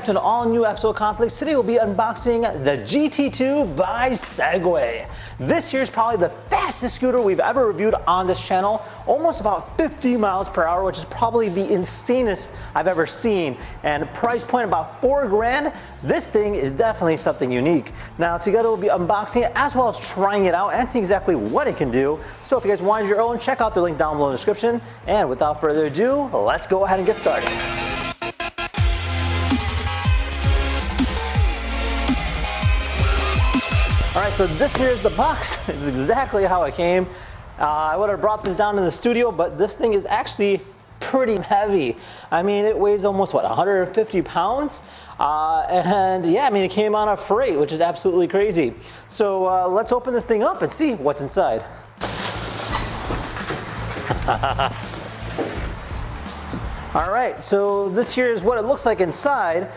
back to an all-new episode of Conflicts. Today we'll be unboxing the GT2 by Segway. This here is probably the fastest scooter we've ever reviewed on this channel. Almost about 50 miles per hour, which is probably the insanest I've ever seen. And price point about $4 grand. This thing is definitely something unique. Now together we'll be unboxing it as well as trying it out and seeing exactly what it can do. So if you guys wanted your own, check out the link down below in the description. And without further ado, let's go ahead and get started. Alright, so this here is the box. It's exactly how it came. I would have brought this down in the studio, but this thing is actually pretty heavy. I mean, it weighs almost, what, 150 pounds? And yeah, I mean, it came on a freight, which is absolutely crazy. So let's open this thing up and see what's inside. All right, so this here is what it looks like inside.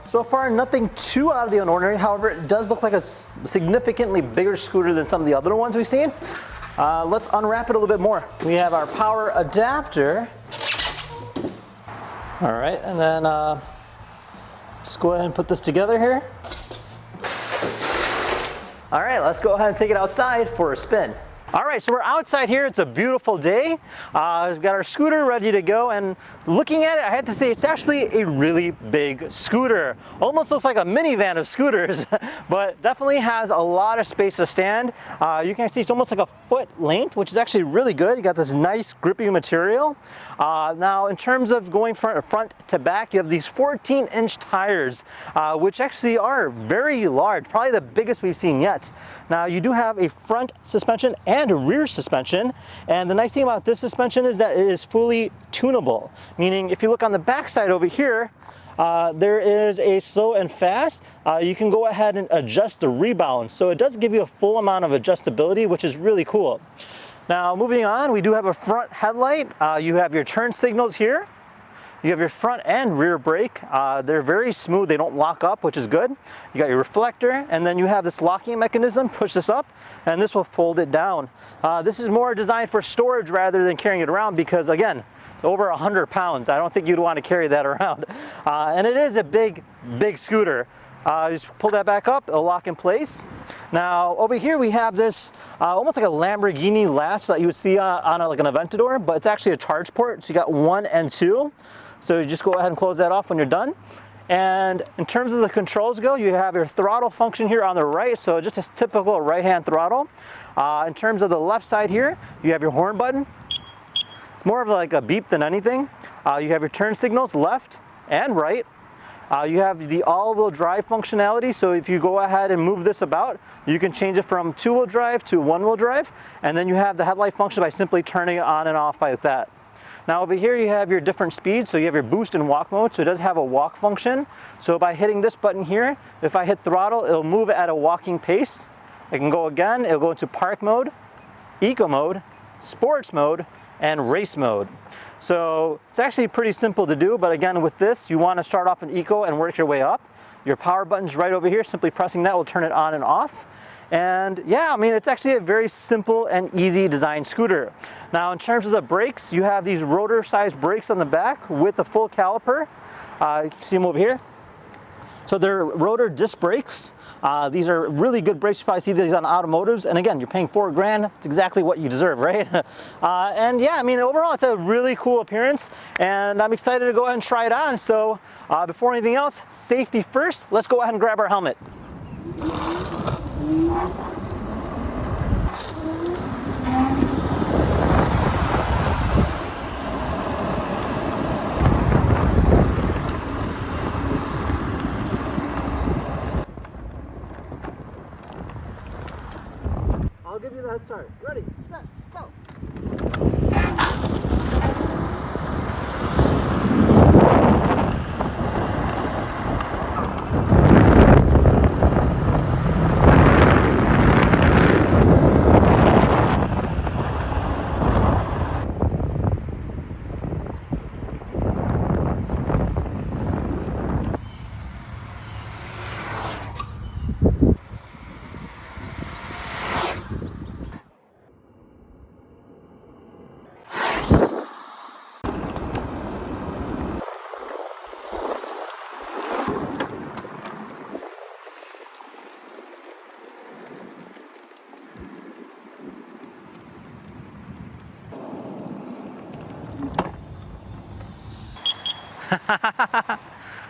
So far, nothing too out of the ordinary. However, it does look like a significantly bigger scooter than some of the other ones we've seen. Let's unwrap it a little bit more. We have our power adapter. All right, and then let's go ahead and put this together here. All right, let's go ahead and take it outside for a spin. All right, so we're outside here. It's a beautiful day. We've got our scooter ready to go, and looking at it, I have to say it's actually a really big scooter. Almost looks like a minivan of scooters, but definitely has a lot of space to stand. You can see it's almost like a foot length, which is actually really good. You got this nice grippy material. Now, in terms of going front to back, you have these 14-inch tires, which actually are very large, probably the biggest we've seen yet. Now, you do have a front suspension and a rear suspension, and the nice thing about this suspension is that it is fully tunable, meaning if you look on the back side over here, there is a slow and fast. You can go ahead and adjust the rebound, so it does give you a full amount of adjustability, which is really cool. Now moving on, we do have a front headlight. You have your turn signals here. You have your front and rear brake. They're very smooth, they don't lock up, which is good. You got your reflector, and then you have this locking mechanism. Push this up, and this will fold it down. This is more designed for storage rather than carrying it around because, again, it's over 100 pounds. I don't think you'd want to carry that around. And it is a big, big scooter. Just pull that back up, it'll lock in place. Now over here we have this almost like a Lamborghini latch that you would see on like an Aventador, but it's actually a charge port. So you got 1 and 2. So you just go ahead and close that off when you're done. And in terms of the controls go, you have your throttle function here on the right, so just a typical right-hand throttle. In terms of the left side here, you have your horn button. It's more of like a beep than anything. You have your turn signals left and right. You have the all-wheel drive functionality, so if you go ahead and move this about, you can change it from 2-wheel drive to 1-wheel drive, and then you have the headlight function by simply turning it on and off like that. Now over here you have your different speeds, so you have your boost and walk mode, so it does have a walk function. So by hitting this button here, if I hit throttle, it'll move at a walking pace. I can go again, it'll go into park mode, eco mode, sports mode, and race mode. So it's actually pretty simple to do, but again with this, you want to start off in eco and work your way up. Your power button's right over here, simply pressing that will turn it on and off. And yeah, I mean, it's actually a very simple and easy design scooter. Now, in terms of the brakes, you have these rotor-sized brakes on the back with the full caliper. You can see them over here. So they're rotor disc brakes. These are really good brakes. You probably see these on automotives. And again, you're paying $4 grand. It's exactly what you deserve, right? And yeah, I mean, overall, it's a really cool appearance. And I'm excited to go ahead and try it on. So before anything else, safety first. Let's go ahead and grab our helmet. I'll give you the head start. Ready, set, go!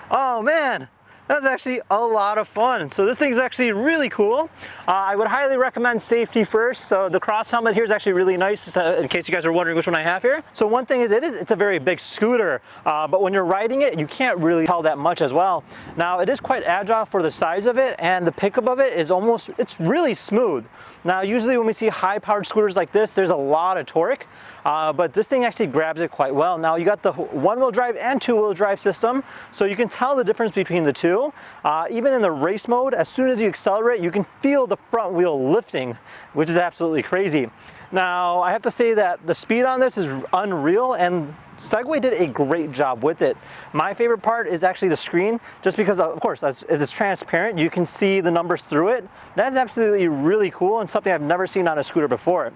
Oh man, that's actually a lot of fun. So this thing's actually really cool. I would highly recommend safety first. So the cross helmet here is actually really nice, in case you guys are wondering which one I have here. So one thing is it's a very big scooter, but when you're riding it, you can't really tell that much as well. Now it is quite agile for the size of it, and the pickup of it is it's really smooth. Now usually when we see high powered scooters like this, there's a lot of torque, but this thing actually grabs it quite well. Now you got the one-wheel drive and two-wheel drive system, so you can tell the difference between the two. Even in the race mode, as soon as you accelerate, you can feel the front wheel lifting, which is absolutely crazy. Now, I have to say that the speed on this is unreal, and Segway did a great job with it. My favorite part is actually the screen, just because, of course, as it's transparent, you can see the numbers through it. That's absolutely really cool and something I've never seen on a scooter before.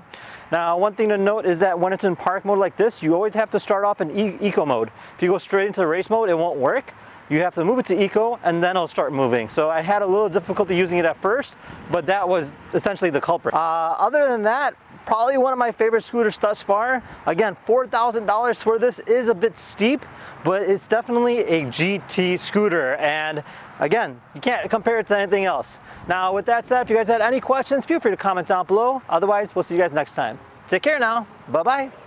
Now, one thing to note is that when it's in park mode like this, you always have to start off in eco mode. If you go straight into the race mode, it won't work. You have to move it to eco and then it'll start moving. So I had a little difficulty using it at first, but that was essentially the culprit. Other than that, probably one of my favorite scooters thus far. Again, $4,000 for this is a bit steep, but it's definitely a GT scooter. And again, you can't compare it to anything else. Now, with that said, if you guys had any questions, feel free to comment down below. Otherwise, we'll see you guys next time. Take care now. Bye-bye.